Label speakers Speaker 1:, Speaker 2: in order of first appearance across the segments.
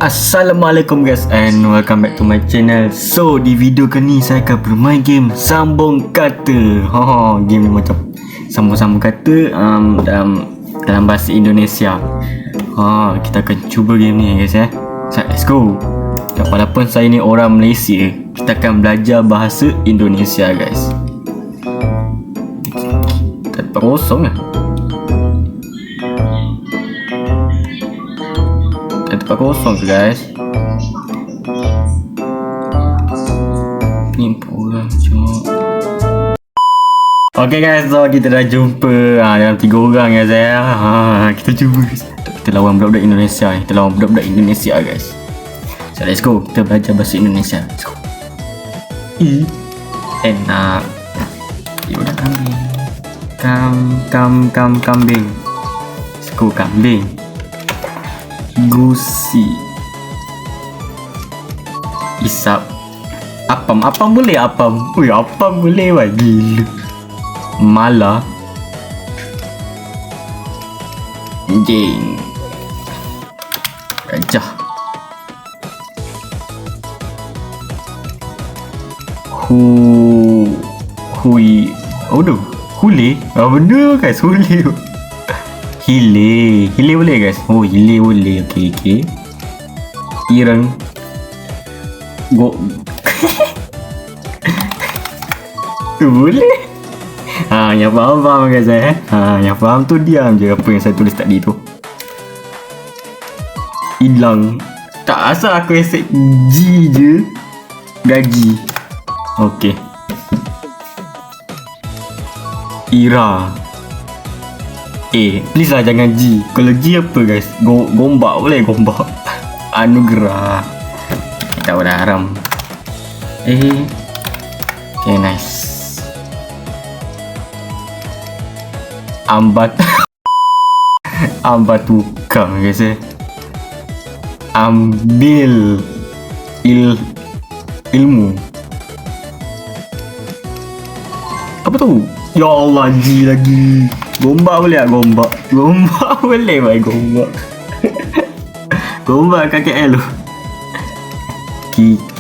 Speaker 1: Assalamualaikum guys and welcome back to my channel. So di video kali ni saya akan bermain game sambung kata. Game ni macam sambung-sambung kata dalam bahasa Indonesia. Kita akan cuba game ni guys So let's go. Walaupun saya ni orang Malaysia, kita akan belajar bahasa Indonesia guys. Tak kosong lah. Tempat kosong tu guys. Ni orang cok. Okay guys, so kita dah jumpa dalam 3 orang guys kita cuba guys. Kita lawan budak-budak Indonesia. Kita lawan budak-budak Indonesia guys. So let's go. Kita belajar bahasa Indonesia. Let's go. Enak. Udah kambing. Kambing. Let's go kambing. Gusi. Isap. Apam boleh apam. Ui, apam boleh bagi. Mala. Jeng. Gajah. Hui. Aduh. Hule. Benda guys, hule. Hile boleh guys. Hile boleh. Okay. Ireng. Boleh. Yang faham guys yang faham tu diam je apa yang saya tulis tadi tu. Hilang. Tak asal aku esek G je. Gaji. Okay. Ira. Please lah jangan G. Kalau G apa guys? Gombak boleh gombak. Anugerah. Tak boleh haram. Okay nice. Ambat tukang guys Ambil ilmu. Apa tu? Ya Allah G lagi. Gombak boleh tak gombak? Gombak boleh baik gombak. Gombak KKL tu.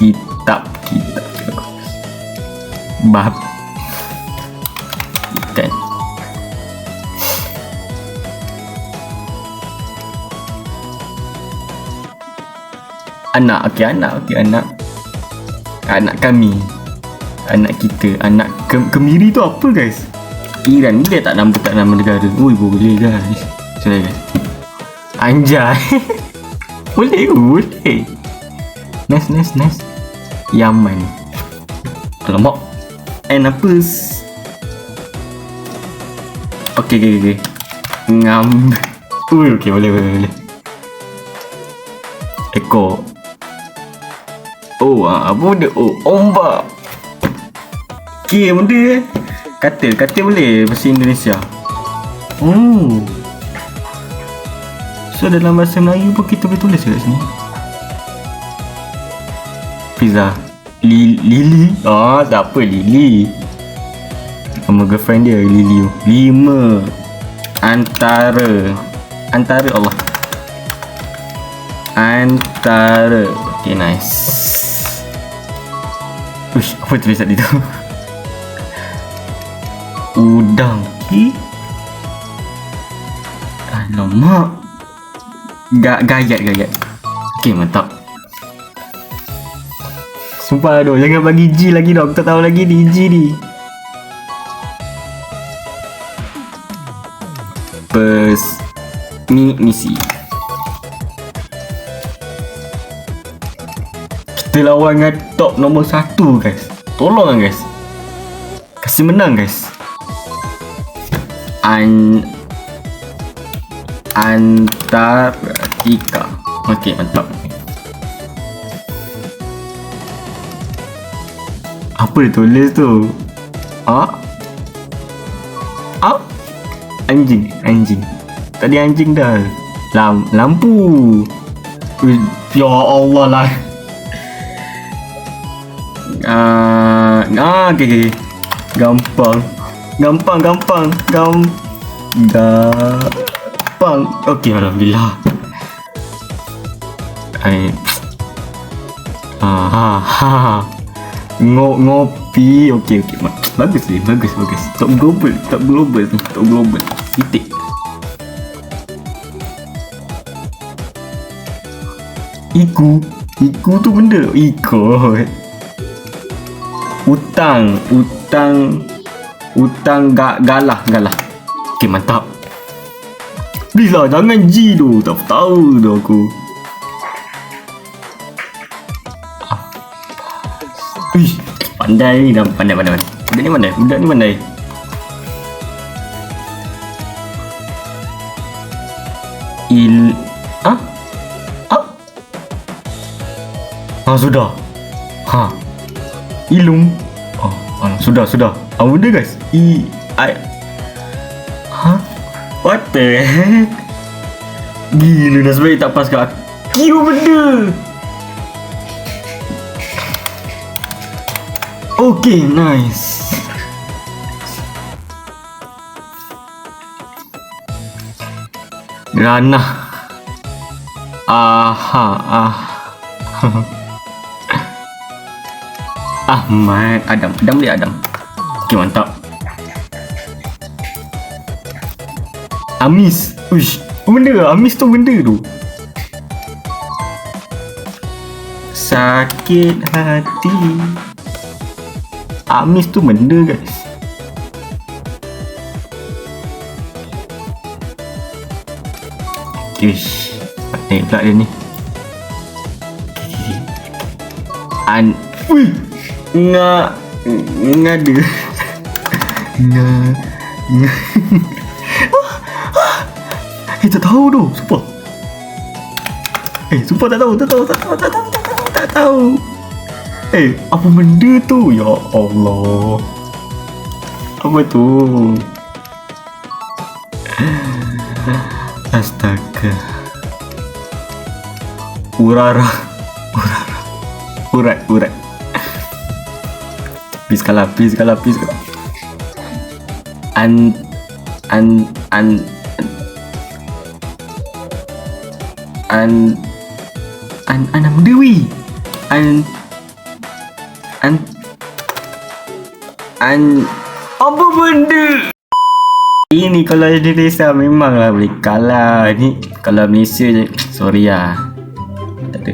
Speaker 1: Kitab. Bab. Ikan. Anak. Anak kami. Anak kita. Anak kemiri tu apa guys? Iran boleh tak nama negara? Ui boleh guys. Sorry guys. Anjay. Boleh. Nice. Yaman. Alamak. Apa? Okay. Ngam. Ui okay boleh. Ekor. Apa benda? Ombak. Okay benda Katil boleh bahasa Indonesia. So dalam bahasa Melayu pun kita boleh tulis kat sini. Pizza. Lily. Siapa Lily? Nama girlfriend dia Lily. 5. Antara Allah. Antara. Okay nice. Uish, apa tulis tadi tu? Udang. Alamak. Gayat. Okay mantap. Sumpah doh, jangan bagi G lagi doh. Aku tak tahu lagi ni G ni. Misi. Kita lawan dengan top nombor 1 guys. Tolong guys. Kasih menang guys. Antartika. Okay mantap. Apa dia tulis tu? Anjing. Tadi anjing dah. Lampu. Ya Allah lah. Okay. Gampang. Okay alhamdulillah. Ngopi. Okey. Bagus. Top global. Titik. Iku tu benda. Ikut. Utang galah. Okey, mantap. Please lah, jangan G tu. Tak tahu dah aku. Pandai ni dah. Pandai. Budak ni pandai. Sudah. Ilung. Sudah. Apa benda guys? What the heck? Gila, dah sebaik tak pas kat aku benda. Okay, nice. Ranah. Ahmad. Adam. Okay, mantap. Amis. Uish, benda. Amis tu benda tu. Sakit hati. Amis tu benda guys. Uish, patut pula dia ni. Ngada. Tak tahu tu. Sumpah tak tahu. Apa benda tu? Ya Allah. Apa tu? Astaga. Urat. Please kalah. Anam Dewi. Apa benda? Ini kalau Indonesia memanglah boleh kalah. Ni kalau Malaysia je, sorry lah. Tak ada.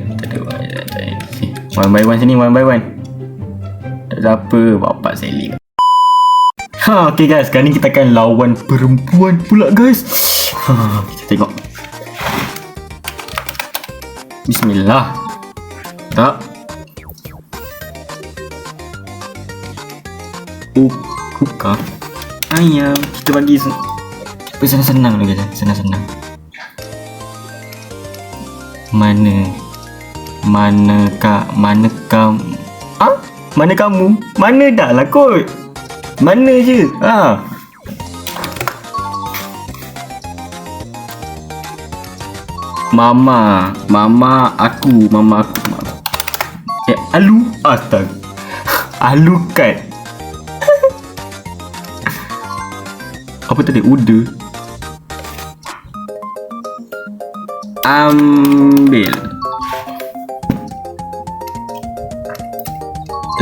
Speaker 1: One by one sini. Tak ada apa. Bapak seling. Okay guys, sekarang ni kita akan lawan perempuan pula guys. Kita tengok. Bismillah. Tak. Buka. Ayam. Kita bagi senang-senang dulu guys. Senang-senang. Mana kamu? Mana dah lah kot. Mana je? Mama aku. Alu. Astaga. Alu kat. Apa tadi? Uda. Ambil.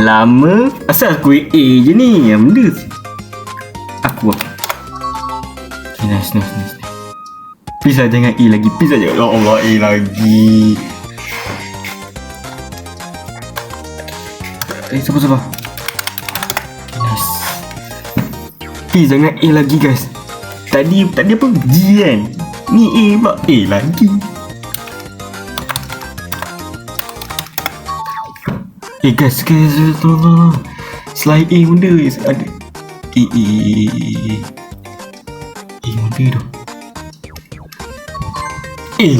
Speaker 1: Lama. Asal aku A je ni. Yang benda aku okay, nice. Please lah, jangan A lagi. Please lah, ya Allah, A lagi. Sabar. Nice. Please jangan A lagi guys. Tadi apa? G kan? Ni A pula. A lagi. Guys, tolong. Slide A benda ada. Benda tu.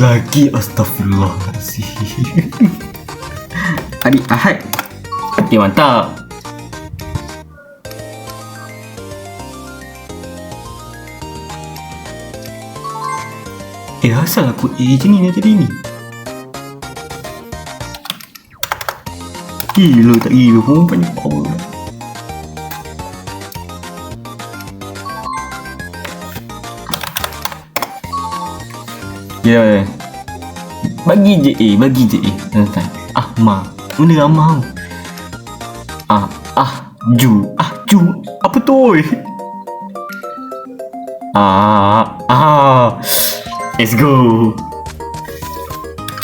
Speaker 1: Lagi. Astaghfirullahaladzim. Adik Ahad. Okay, mantap. Asal aku A je ni tadi ni. Gila tak gila pun banyak power. Ya. Bagi je A. Tuan-tuan. Ahmad. Mana Ahmad? Ju. Apa tu? Oi? Let's go.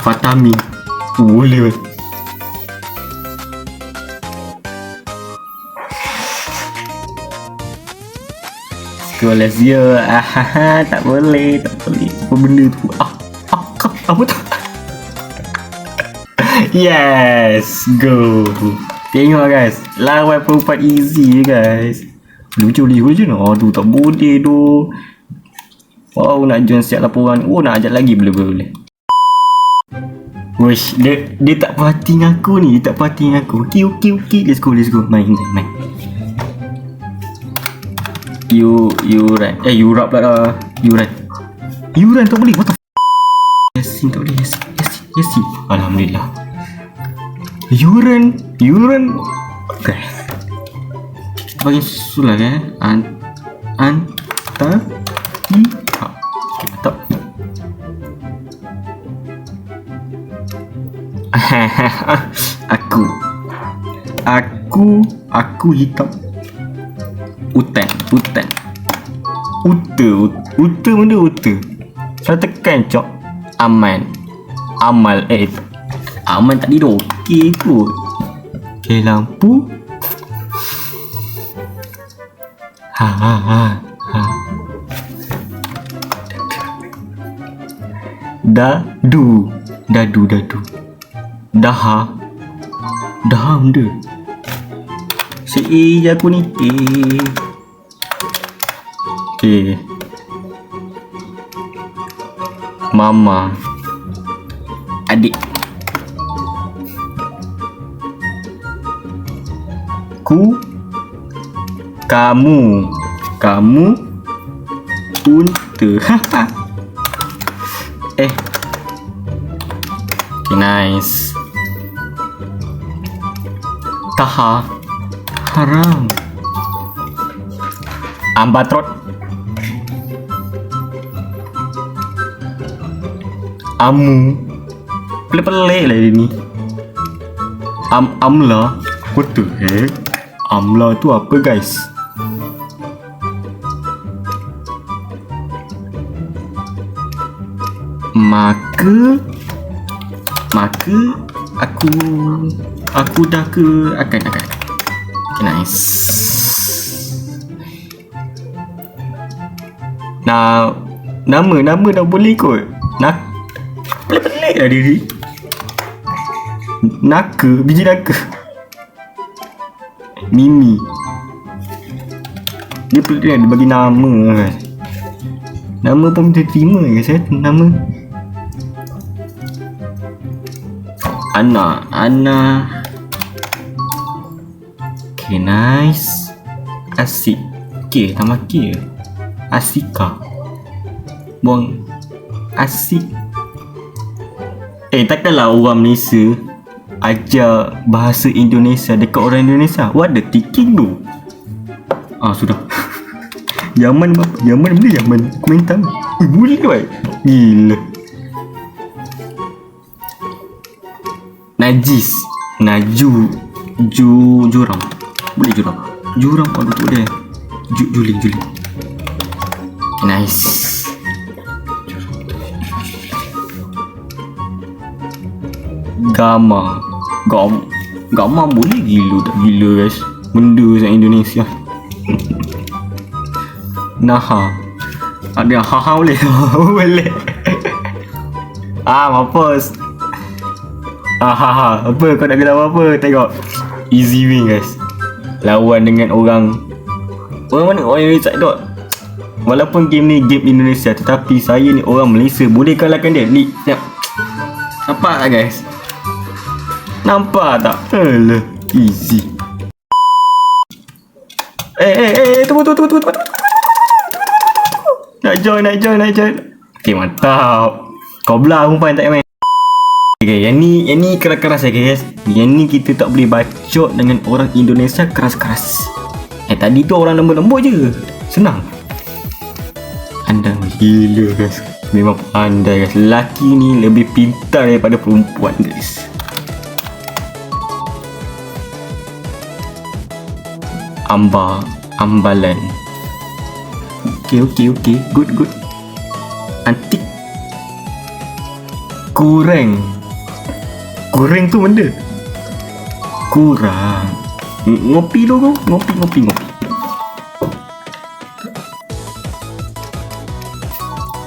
Speaker 1: Fatami. Boleh. Let's go. Tak boleh. Apa benda tu? Apa tu? Yes, go. Tengok guys, lawan perempuan easy guys. Boleh je no. Tu tak boleh tu. Wow, nak join siap laporan. Nak ajak lagi boleh. Wish, dia tak perhati dengan aku ni. Okay. Let's go. Main. You run. You rap lah. You run tak boleh. What the Yasin tak boleh. Yasin. Alhamdulillah. You run. Okay. Kita bagi susulan Anta. Tak. Aku hitam. Utan. Uta benda uta. Saya tekan cok. Amal. Aman tak tidur. Okey kot. Okay, lampu. Dadu. Daha benda. Si je aku ni. Okay. Mama. Adik. Kamu unta. Okay, nice. Haram. Ambatrot. Amu. Pelik-pelik lah dia ni. Amla. What the heck? Amla tu apa guys? Maka aku dah akan. Okay, nice. Nah, nama dah boleh kot. Pelik-pelik lah diri. Biji naka. Mimi. Dia pelik dia bagi nama guys. Nama pun kita terima guys. Nama Ana. Okay, nice. Asik. Okay, tambah K. Asika. Buang asik. Takkanlah orang Malaysia ajar bahasa Indonesia dekat orang Indonesia. What the thinking tu? Sudah. Yaman benda Yaman. Komentar. Boleh baik. Gila. Najis. Juram. Boleh juram apa tu dia? Juling. Nice. Gama boleh gila guys. Benda sang Indonesia. Naha. Ada boleh. Boleh. Mampus. Apa kau nak kena apa? Tengok. Easy win guys. Lawan dengan orang mana? Orang Indonesia tu. Walaupun game ni game Indonesia, tetapi saya ni orang Malaysia. Boleh kalahkan dia. Ni nampak tak guys? Nampak tak? Alah, easy. Tunggu. Nak join. Okay, mantap. Kau belah perempuan tak main. Okay, yang ni keras-keras guys. Yang ni kita tak boleh bacot dengan orang Indonesia keras-keras. Tadi tu orang lembut-lembut je. Senang. Anda gila guys. Memang pandai guys. Lelaki ni lebih pintar daripada perempuan guys. Ambalan. Okay. Good. Antik. Kurang tu benda. Kurang. Ngopi dulu. Ngopi.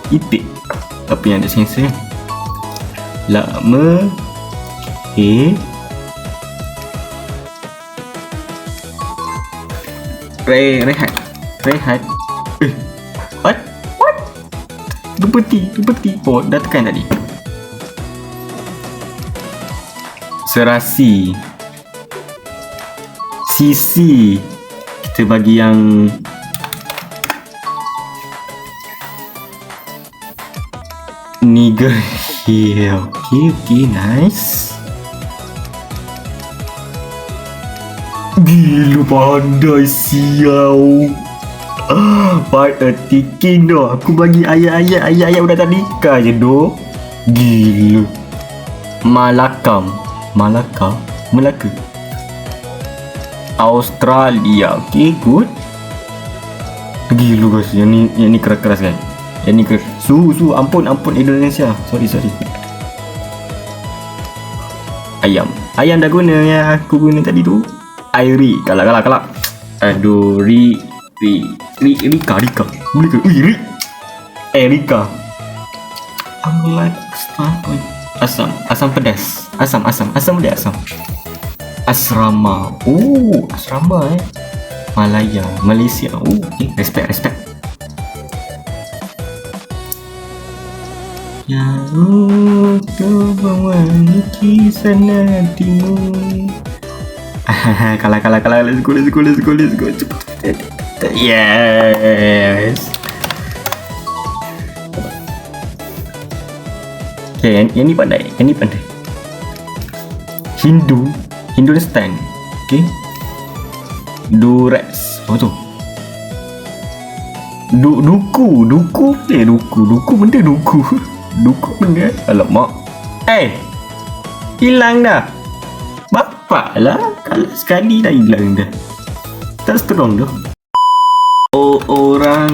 Speaker 1: Itik. Apa yang ada sensor? Lama. Rehat. What? Dupeti. Oh, dah tekan tadi. Serasi. Sisi. Kita bagi yang nigger here. Okay, nice. Gila pandai siau. Part a ticking doh. Aku bagi ayat udah tak nikah je doh. Gila. Melaka. Australia. Okay, good. Gila guys, yang ni keras kan. Yang ni keras. Suhu. Ampun Indonesia. Sorry. Ayam dah guna yang aku guna tadi tu. Airi. Kalak. Aduh, Rika. Boleh ke? Rika. Asam pedas. Asam boleh asam. Asrama. Asrama Malaya, Malaysia. Okay. Respect. Ya untuk memiliki kisah nantimu. Kalah. Let's go. Cepet. Yes. Okay, yang ni pandai. Hindustan. Okay. Durex. Apa tu? Duku benda duku. Duku benda. Alamak. Hilang dah. Bapak lah. Kalau sekali dah hilang dah. Tak strong dah. Orang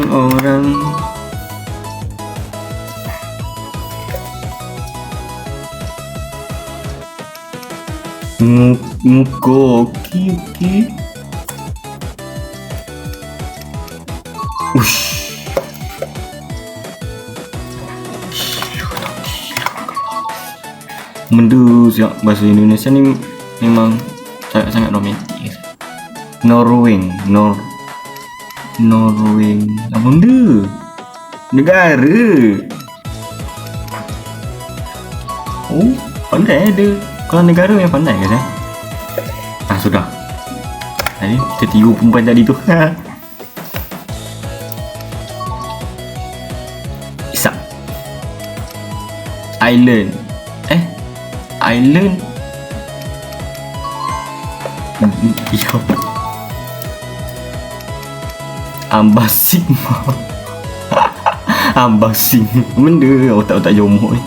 Speaker 1: Muko. Okay. Ush. Benda siap bahasa Indonesia ni memang sangat romantik. Norway. Apa benda? Negara. Pandai ada. Kalau negara yang pandai ke saya? Sudah. Tadi kita tiru perempuan tadi tu. Isak. Island. Ambasing. Benda otak jomok ni.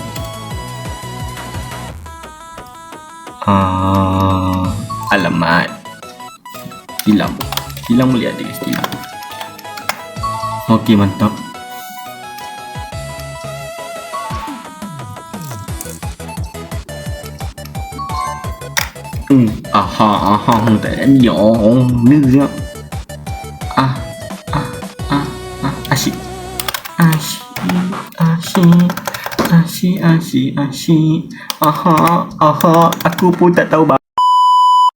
Speaker 1: Alamat. Hilang boleh ada guys. Okey, mantap. Tak ada ni. Ni asyik. Aku pun tak tahu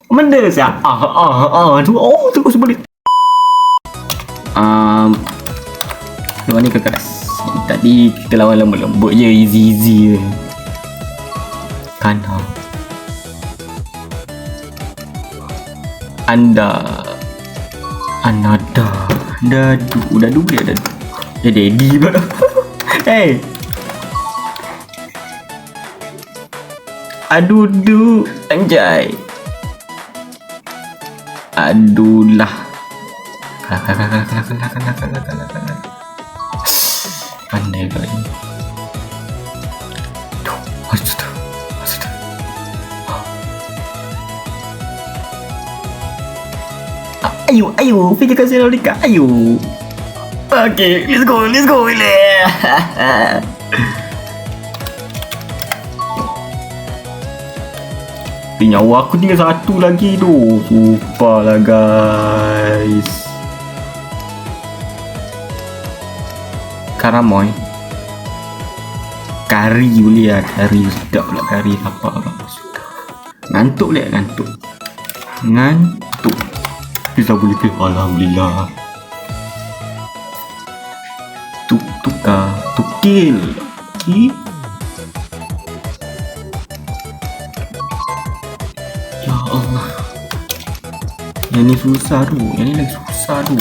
Speaker 1: benda siap. Terus balik. Luar ni kekeras. Tadi kita lawan lembut je, easy je. Kan Anada. Dadu dia. Daddy pula. Adudu anjay. Adulah. Kalah. Pandai kali. Astaga. Astaga. Ayo, fikirkan Senorika, ayo. Okay, let's go. Nyawa aku tinggal satu lagi tu. Lupa lah guys. Karamoy. Kari boleh lah. Kari sedap pula. Kari apa suka. Ngantuk. Bisa boleh ke? Alhamdulillah. Tukil. Okay. Ya Allah. Yang ni susah tu. Yang ni lagi susah tu.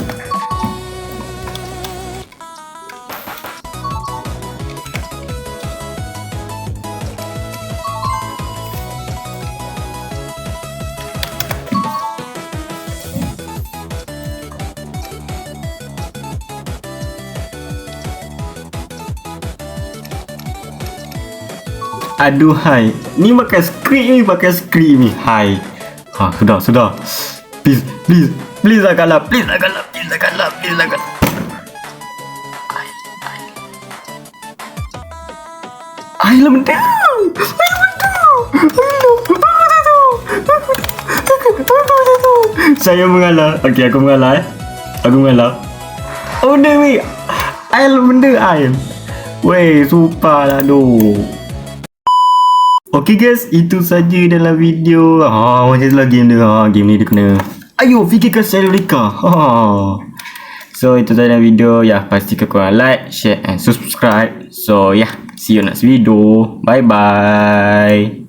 Speaker 1: Aduhai. Ni pakai skrip ni. Hai. Sudah. Please lah kalah. Ai lah benda. Saya mengalah. Okey, aku mengalah. Oh benda weh. Ai lah benda ai. Weh, super lah tu. Okay guys, itu saja dalam video. Macam itulah game dia. Game ni dia kena ayo fikirkan Senorika. So itu saja dalam video. Pastikan korang like, share and subscribe. So see you next video. Bye bye.